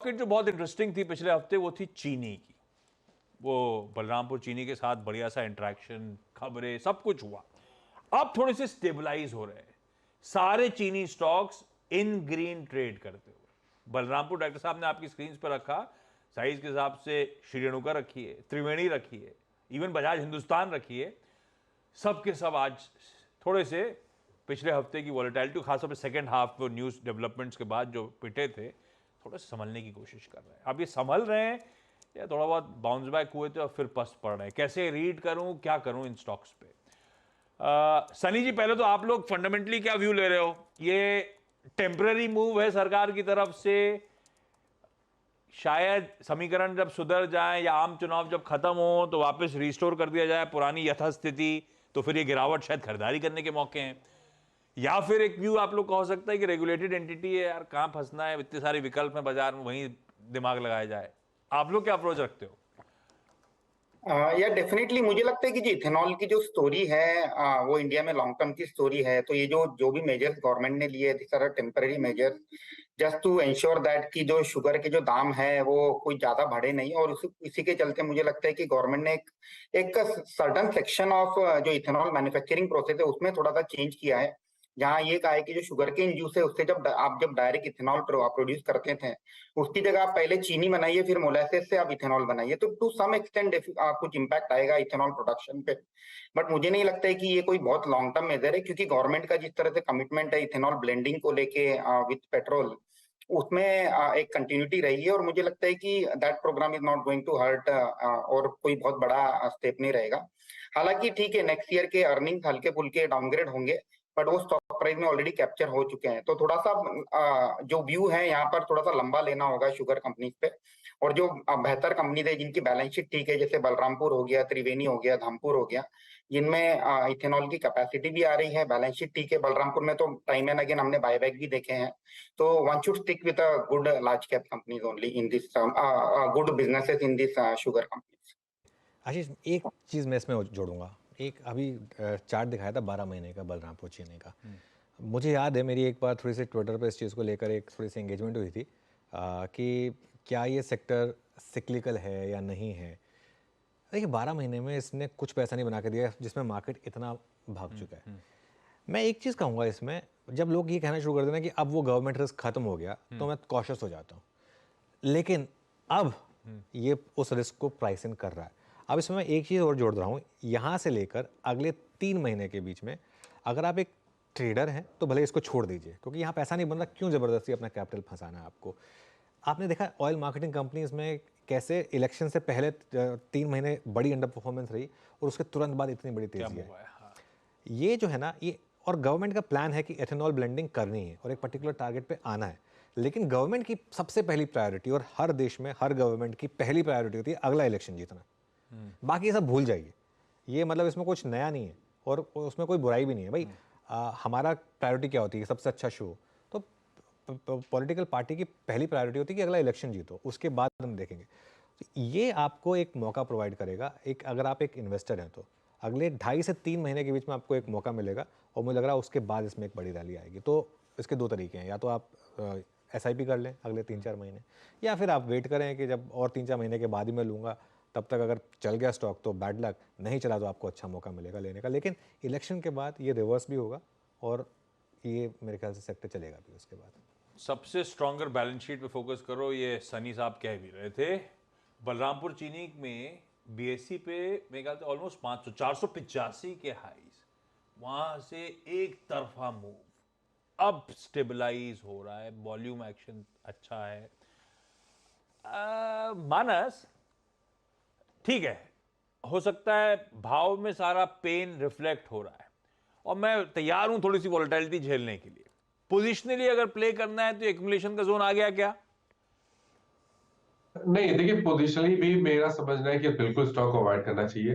Market जो बहुत interesting थी पिछले हफ्ते वो थी चीनी की। वो बलरामपुर चीनी के साथ बढ़िया सा इंटरेक्शन, खबरें, सब कुछ हुआ। अब थोड़े से स्टेबलाइज हो रहे हैं सारे चीनी स्टॉक्स इन ग्रीन ट्रेड करते हुए। बलरामपुर डॉक्टर साहब ने आपकी स्क्रीन पर रखा, साइज के हिसाब से श्री रेणुका रखी है, त्रिवेणी रखी है, इवन बजाज हिंदुस्तान रखी है। सब के सब आज थोड़े से पिछले हफ्ते की वॉलेटिलिटी, खासतौर पर सेकेंड हाफ में न्यूज़ डेवलपमेंट्स के बाद जो पिटे थे, थोड़ा सा संभलने की कोशिश कर रहे हैं। अब ये संभल रहे हैं या थोड़ा बहुत बाउंस बैक हुए थे और फिर पस्त पड़ रहे हैं? कैसे रीड करूं, क्या करूं इन स्टॉक्स पे? सनी जी, पहले तो आप लोग फंडामेंटली क्या व्यू ले रहे हो? ये टेम्पररी मूव है सरकार की तरफ से, शायद समीकरण जब सुधर जाए या आम चुनाव जब खत्म हो तो वापस रिस्टोर कर दिया जाए पुरानी यथास्थिति, तो फिर ये गिरावट शायद खरीदारी करने के मौके हैं? या फिर एक व्यू आप लोग का हो सकता है कि रेगुलेटेड एंटिटी है यार, कहां फंसना है, इतने सारे विकल्प हैं बाजार में, वहीं दिमाग लगाया जाए। आप लोग क्या अप्रोच रखते हो? या डेफिनेटली मुझे लगता है कि जो इथेनॉल की जो स्टोरी है वो इंडिया में लॉन्ग टर्म की स्टोरी है। तो ये जो जो भी मेजर्स गवर्नमेंट ने लिए, this are temporary measures just to ensure that कि जो शुगर के जो दाम है वो कोई ज्यादा बढ़े नहीं। और इसी के चलते मुझे लगता है कि गवर्नमेंट ने एक सर्टन सेक्शन ऑफ जो इथेनॉल मैन्युफैक्चरिंग प्रोसेस है उसमें थोड़ा सा चेंज किया है, जहाँ ये कहा है कि जो शुगर केन जूस है उससे जब डायरेक्ट इथेनॉल प्रोड्यूस करते थे, उसकी जगह आप पहले चीनी बनाइए, फिर मोलासेस से आप इथेनॉल बनाइए, तो टू सम एक्सटेंट कुछ इम्पैक्ट आएगा इथेनॉल प्रोडक्शन पे। बट मुझे नहीं लगता है कि ये कोई बहुत लॉन्ग टर्म मेजर है, क्योंकि गवर्नमेंट का जिस तरह से कमिटमेंट है इथेनॉल ब्लेंडिंग को लेके विथ पेट्रोल, उसमें एक कंटिन्यूटी रही है। और मुझे लगता है कि that program is not going to hurt और कोई बहुत बड़ा स्टेप नहीं रहेगा। हालांकि ठीक है, नेक्स्ट ईयर के अर्निंग हल्के फुल्के डाउनग्रेड होंगे, बट वो स्टॉक प्राइस में ऑलरेडी कैप्चर हो चुके हैं। तो थोड़ा सा जो व्यू है यहाँ पर थोड़ा सा लंबा लेना होगा शुगर कंपनीज पे। और जो बेहतर कंपनीज है जिनकी बैलेंस शीट ठीक है, जैसे बलरामपुर हो गया, त्रिवेणी हो गया, धामपुर हो गया, जिनमें इथेनॉल की कैपेसिटी भी आ रही है, बैलेंस शीट ठीक है। बलरामपुर में तो टाइम एंड अगेन हमने बायबैक भी देखे हैं। तो one should stick with a good large cap companies only in this good businesses in this sugar companies. Ashish, एक चीज़ मैं इसमें जोड़ूंगा। एक अभी चार्ट दिखाया था 12 महीने का बलरामपुर चीनी का। मुझे याद है मेरी एक बार थोड़ी सी ट्विटर पर इस चीज़ को लेकर एक थोड़ी सी एंगेजमेंट हुई थी कि क्या ये सेक्टर सिक्लिकल है या नहीं है। देखिए, 12 महीने में इसने कुछ पैसा नहीं बना के दिया जिसमें मार्केट इतना भाग चुका है। मैं एक चीज़ कहूँगा इसमें, जब लोग ये कहना शुरू कर देना कि अब वो गवर्नमेंट रिस्क खत्म हो गया, तो मैं कॉशियस हो जाता हूँ। लेकिन अब ये उस रिस्क को प्राइस इन कर रहा है। अब इसमें मैं एक चीज़ और जोड़ रहा हूँ, यहाँ से लेकर अगले 3 महीने के बीच में अगर आप एक ट्रेडर हैं तो भले इसको छोड़ दीजिए, क्योंकि यहाँ पैसा नहीं बन रहा, क्यों ज़बरदस्ती अपना कैपिटल फंसाना है आपको। आपने देखा ऑयल मार्केटिंग कंपनीज में कैसे इलेक्शन से पहले 3 महीने बड़ी अंडर परफॉर्मेंस रही और उसके तुरंत बाद इतनी बड़ी तेजी है। हाँ। ये जो है ना, ये और गवर्नमेंट का प्लान है कि एथेनॉल ब्लेंडिंग करनी है और एक पर्टिकुलर टारगेट पे आना है। लेकिन गवर्नमेंट की सबसे पहली प्रायोरिटी, और हर देश में हर गवर्नमेंट की पहली प्रायोरिटी होती है अगला इलेक्शन जीतना। बाकी सब भूल जाइए। ये मतलब इसमें कुछ नया नहीं है और उसमें कोई बुराई भी नहीं है भाई। हमारा प्रायोरिटी क्या होती है? सबसे अच्छा शो। तो पॉलिटिकल पार्टी की पहली प्रायोरिटी होती है कि अगला इलेक्शन जीतो, उसके बाद हम देखेंगे। तो ये आपको एक मौका प्रोवाइड करेगा। एक अगर आप एक इन्वेस्टर हैं तो अगले 2.5 से 3 महीने के बीच में आपको एक मौका मिलेगा, और मुझे लग रहा है उसके बाद इसमें एक बड़ी रैली आएगी। तो इसके 2 तरीके हैं, या तो आप SIP कर लें अगले 3-4 महीने, या फिर आप वेट करें कि जब और 3-4 महीने के बाद ही मैं लूँगा, तब तक अगर चल गया स्टॉक तो बैड लक, नहीं चला तो आपको अच्छा मौका मिलेगा लेने का। लेकिन इलेक्शन के बाद ये रिवर्स भी होगा और ये मेरे ख्याल से सेक्टर चलेगा भी उसके बाद। सबसे स्ट्रॉन्गर बैलेंस शीट पे फोकस करो, ये सनी साहब कह भी रहे थे। बलरामपुर चीनी में BSE पे मेरे ख्याल से ऑलमोस्ट 485 के हाईज, वहां से एक तरफा मूव, अब स्टेबलाइज हो रहा है, वॉल्यूम एक्शन अच्छा है। मानस, ठीक है, हो सकता है भाव में सारा पेन रिफ्लेक्ट हो रहा है और मैं तैयार हूं थोड़ी सी वॉलेटिलिटी झेलने के लिए। पोजिशनली अगर प्ले करना है तो एक्युमुलेशन का जोन आ गया क्या? नहीं, देखिए, पोजिशनली भी मेरा समझना है कि बिल्कुल स्टॉक को अवॉइड करना चाहिए,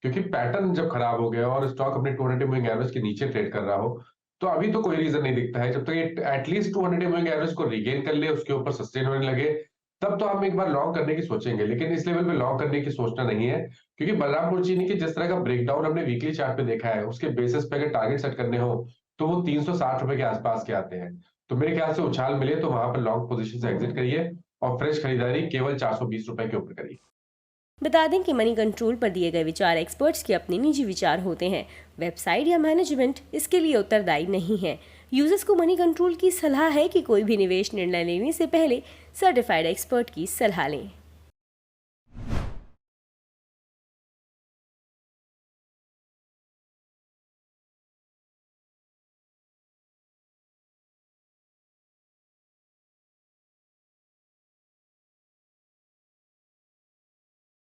क्योंकि पैटर्न जब खराब हो गया और स्टॉक अपने 200 मूविंग एवरेज के नीचे ट्रेड कर रहा हो, तो अभी तो कोई रीजन नहीं दिखता है। जब तक ये एटलीस्ट 200 मूविंग एवरेज को रिगेन कर ले, उसके ऊपर सस्टेन होने लगे, तब तो हम एक बार लॉन्ग करने की सोचेंगे। लेकिन इस लेवल पे लॉन्ग करने की सोचना नहीं है, क्योंकि बलरामपुर चीनी के जिस तरह का ब्रेकडाउन हमने वीकली चार्ट पे देखा है, उसके बेसिस पे अगर टारगेट सेट करने हो तो वो 360 रुपए के आसपास के आते हैं। तो मेरे ख्याल से उछाल मिले तो वहां पर लॉन्ग पोजीशन से एग्जिट करिए और फ्रेश खरीदारी केवल 420 रुपए के ऊपर करिए। बता दें कि मनी कंट्रोल पर दिए गए विचार एक्सपर्ट्स के अपने निजी विचार होते हैं। वेबसाइट या मैनेजमेंट इसके लिए उत्तरदायी नहीं है। यूजर्स को मनी कंट्रोल की सलाह है कि कोई भी निवेश निर्णय लेने से पहले सर्टिफाइड एक्सपर्ट की सलाह लें।